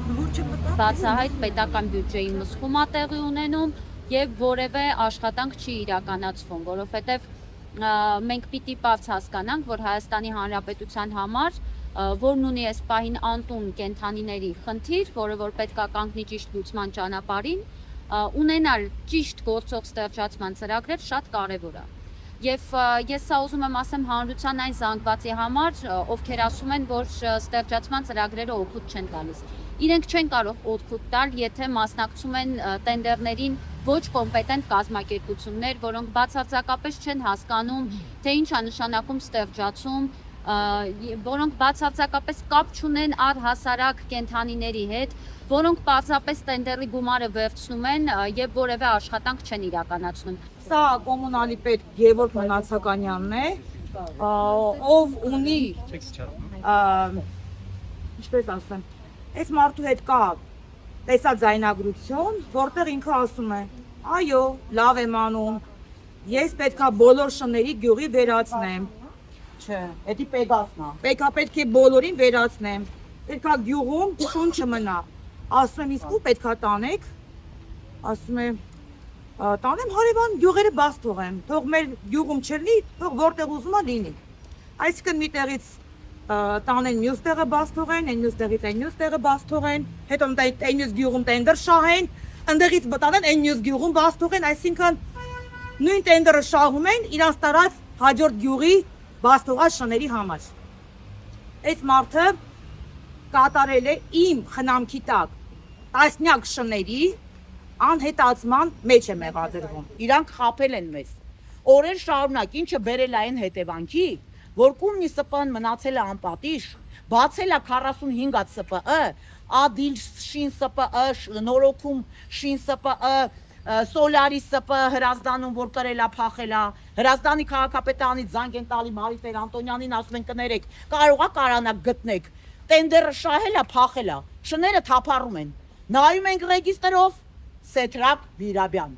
բացահայտ պետական բյուջեի մսխում է տեղի ունենում եւ որևէ աշխատանք չի իրականացվում, որովհետեւ մենք պիտի բաց հասկանանք, որ Հայաստանի Հանրապետության համար, որն ունի այս պահին անտուն կենդանիների խնդիր, որը որ պետք է կանգնի ճիշտ լուծման ճանապարհին, ունենալ ճիշտ գործող ստեղծման ծրագրեր շատ կարևոր է։ Եվ ես սա ուզում եմ ասեմ հանրության այն զանգվածի համար, ովքեր ասում են, որ ստեղծման ծրագրերը օգուտ չեն տալիս։ Իրենք չեն կարող օգուտ տալ, եթե մասնակցում են տենդերներին ոչ կոմպետենտ կազմակերպություններ, որոնք բացարձակապես չեն հասկանում, թե ինչ է նշանակում ստեղծում, որոնք բացարձակապես կապ չունեն առհասարակ կենդանիների հետ, որոնք պարզապես տենդերի գումարը վերցնում են եւ որևէ աշխատանք չեն իրականացնում։ Սա կոմունալի պետ Գևորգ Մնացականյանն է, ով ունի, ինչպես ասեմ, այս մարդու հետ կա տեսաձայնագրություն, որտեղ ինքը ասում է, այո, լավ եմ անում, ես պետքա բոլոր շների գյուղի վերացնեմ։ Չէ, էդի Պեգասն է։ Պետք է բոլորին վերացնեմ։ Պետքա գյուղում շուն չմնա։ Ասում եմ, իսկ ու պետքա տանեք։ Ասում է, տանեմ հարևան գյուղերը բաց թողեմ։ Թող մեր գյուղում չլինի, թող որտեղ ուզում է լինի։ Այսինքն մի տեղից տանեն մյուս տեղը բաց թողեն, այն մյուս տեղից այն մյուս տեղը բաց թողեն, հետո այն մյուս գյուղում տենդեր շահեն, ընդեղից տանեն այն մյուս գյուղում բաց թողեն, այսինքն նույն տենդերը շահում են իրանց տարած հաջորդ գյուղի բաց թողած շների համար։ Այս մարդը կատարել է իմ խնամքի տակ տասնյակ շների անհետացման մեջ է մեղադրվում։ Իրանք խաբել են մեզ։ Օրեր շարունակ ինչը բերել է այն հետևանքի, որ կումնի ՍՊԸ-ն մնացել է անպատիժ, բացել է 45-ած ՍՊԸ, Ադիլ շին ՍՊԸ, նորոքում շին ՍՊԸ, Սոլարի ՍՊԸ Հրազդանում, որ կրել է փախել է, Հրազդանի քաղաքապետարանից զանգ են տալի Մարի Տեր Անտոնյանին, ասում են կներեք, կարող է կարանակ գտնեք, տենդերը շահել է, փախել է, շները թափառում են, նայում ենք ռեգիստրով, Սեթրակ Վիրաբյան,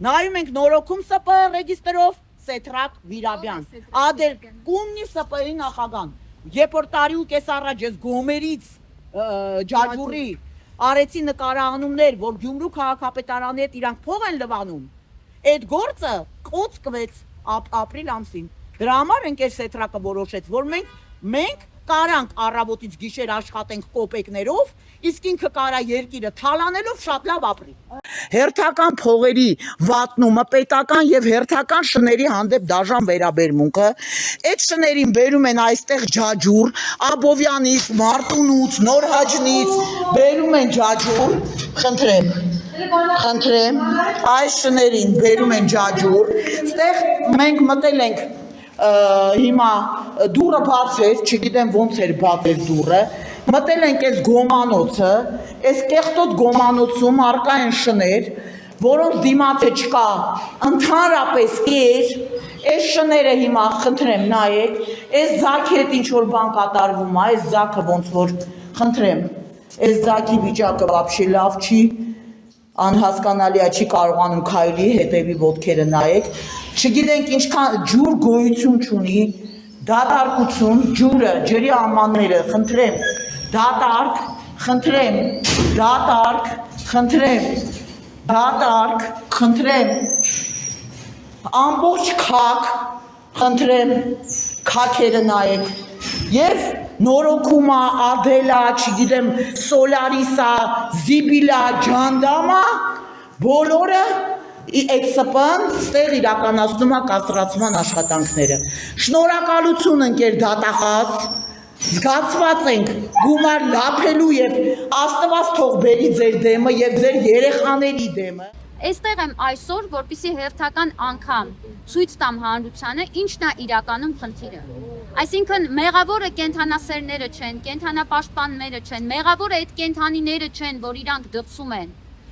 նայում ենք նորոքում ՍՊԸ ռեգիստրով, Սեթրակ Վիրաբյան, Ադել կումնի ՍՊԸ-ի նախագահան, երբ որ տարի ու կես առաջ ես Գոմերից Ջաջուրի արեցի նկարահանումներ, որ Գյումրու քաղաքապետարանի հետ իրանք փող են լվանում, այդ գործը կոծկվեց ապրիլ ամսին։ Դրա համար ենք այս Սեթրակը որոշեց, որ մենք կարանք առավոտից գիշեր աշխատենք կոպեկներով, իսկ ինքը կարա երկիրը թալանելով շատ լավ ապրի։ Հերթական փողերի վատնումը պետական եւ հերթական շների հանդեպ դաժան վերաբերմունքը, այդ շներին բերում են այստեղ Ջաջուր, Աբովյանից, Մարտունուց, Նորհաջնից, բերում են Ջաջուր, խնդրեմ, այս շներին բերում են Ջաջուր, այստեղ մենք մտել ենք հիմա դուրը բաց էր, չգիտեմ ոնց էր բաց այս դուրը, մտել ենք այս գոմանոցը, այս կեղտոտ գոմանոցում առկա են շներ, որոնց դիմացը չկա ընդհանրապես կեր, այս շները հիմա խնդրեմ նայեք, այս ձագի հետ ինչ որ բան կատարվում է, այս ձագը ոնց որ խնդրեմ, այս ձագի վիճակը вообще լավ չի, անհասկանալի է, չի կարողանում քայլի, հետևի ոտքերը նայեք, չգիտենք ինչքան ջուր գոյություն չունի, դատարկություն, ջուրը, ջրի ամանները, խնդրեմ, դատարկ, խնդրեմ, դատարկ, խնդրեմ, դատարկ, խնդրեմ, ամբողջ քակ, խնդրեմ, քաքերը նայեք, եւ նորոքումա, Ադելա, չգիտեմ, Սոլարիսա, Զիբիլա, Ջանդամա, բոլորը այդ ՍՊԸ-ն ստեղ իրականացնում է կաստրացման աշխատանքները։ Շնորհակալություն ընկեր դատախազ, զգացված ենք գումար լափելու եւ Աստված թող բերի ձեր դեմը եւ ձեր երեխաների դեմը։ Այստեղ եմ այսօր, որպեսզի հերթական անգամ ցույց տամ հանրությանը, ինչն է իրականում խնդիրը։ Այսինքն մեղավորը կենդանասերները չեն, կենդանապաշտպանները չեն, մեղավորը այդ կենդանիները չեն, որ իրանք դպսում են։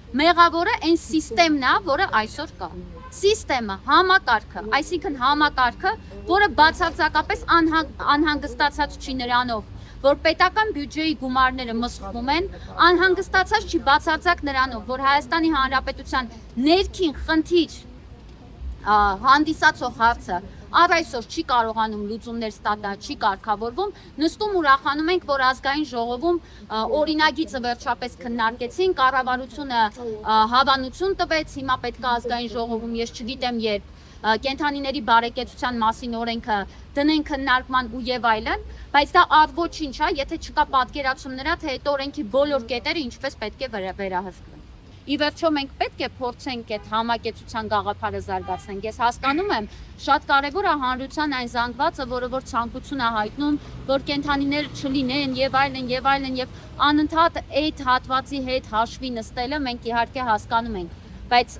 Մեղավորը այն սիստեմն է, որը այսօր կա։ Սիստեմը, համակարգը, այսինքն համակարգը, որը բացարձակապես անհանգստացած չի նրանով, որ պետական բյուջեի գումարները մսխվում են, անհանգստացած չի բացարձակ նրանով, որ Հայաստանի Հանրապետության ներքին խնդիր հանդիսացող հարցը առ այսօր չի կարողանում լուծումներ ստանալ, չի կարգավորվում, նստում ուրախանում ենք, որ ազգային ժողովում օրինագիծը վերջապես քննարկեցին, կառավարությունը հավանություն տվեց, հիմա պետք է ազգային ժողովում, ես չգիտեմ երբ, կենթանիների բարեկեցության մասին օրենքը դնեն քննարկման ու եւ այլն, բայց դա առ ոչինչ է, եթե չկա պատկերացում նրա, թե այդ օրենքի բոլոր կետերը ինչպես պետք է վերահսկվեն։ Ի վերջո մենք պետք է փորձենք այդ համակեցության գաղափարը զարգացնենք։ Ես հասկանում եմ, շատ կարևոր է հանրության այն զանգվածը, որը որ ցանկություն է հայտնում, որ կենթանիներ չլինեն եւ այլն եւ այլն եւ անընդհատ այդ հատվածի հետ հաշվի նստելը մենք իհարկե հասկանում ենք, բայց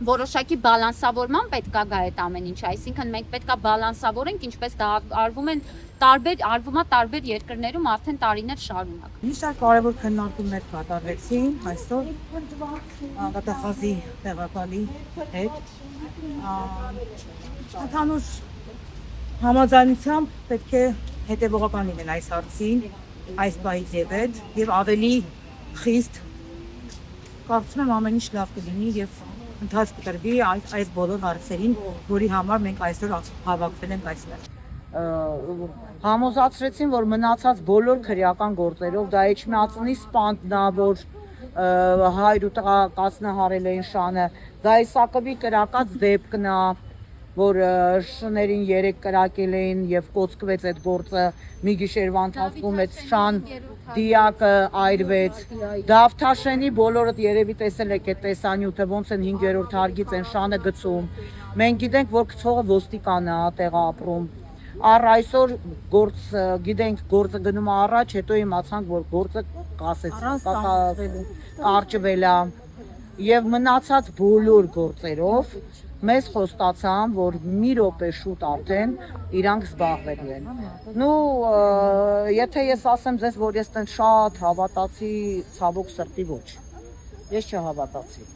որոշակի բալանսավորման պետք է գա այդ ամեն ինչը, այսինքն մենք պետք է բալանսավորենք, ինչպես դա արվում է տարբեր երկրներում արդեն տարիներ շարունակ։ Մի շարք կարևոր քննարկումներ կատարվեցին այսօր դատախազի տեղակալի հետ։ Ընդհանուր համաձայնությամբ պետք է հետևողական լինեն այս հարցին, այս պահից եւ ավելի խիստ կարծում եմ ամեն ինչ լավ կլինի եւ ընթացք կտրվի այս բոլոր հարցերին, որի համար մենք այսօր հավաքվել ենք այստեղ։ Համոզացրեցին, որ մնացած բոլոր քրեական գործերով դա Էջմիածնի սպանդն է, որ հայր ու տղա կազմահարել էին շանը, դա Իսակովի կրակած դեպքն է, որ շներին 3 կրակել էին եւ կոծկվեց այդ գործը, մի գիշերվա ընթացքում այդ շան դիակը այրվեց։ Դավթաշենի բոլորդ երևի տեսել եք այդ տեսանյութը, ոնց են 5-րդ հարգից են շանը գցում։ Մենք գիտենք, որ գցողը ոստիկանը է տեղը ապրում։ Առ այսօր գիտենք գործը գնում է առաջ, հետո իմացանք, որ գործը կարճվել է եւ մնացած բոլոր գործերով մեզ խոստացան, որ մի րոպե շուտ արդեն իրանք զբաղվելու են։ Եթե ես ասեմ ձեզ, որ ես տենց շատ հավատացի, ցավոք սրտի ոչ։ Ես չհավատացի։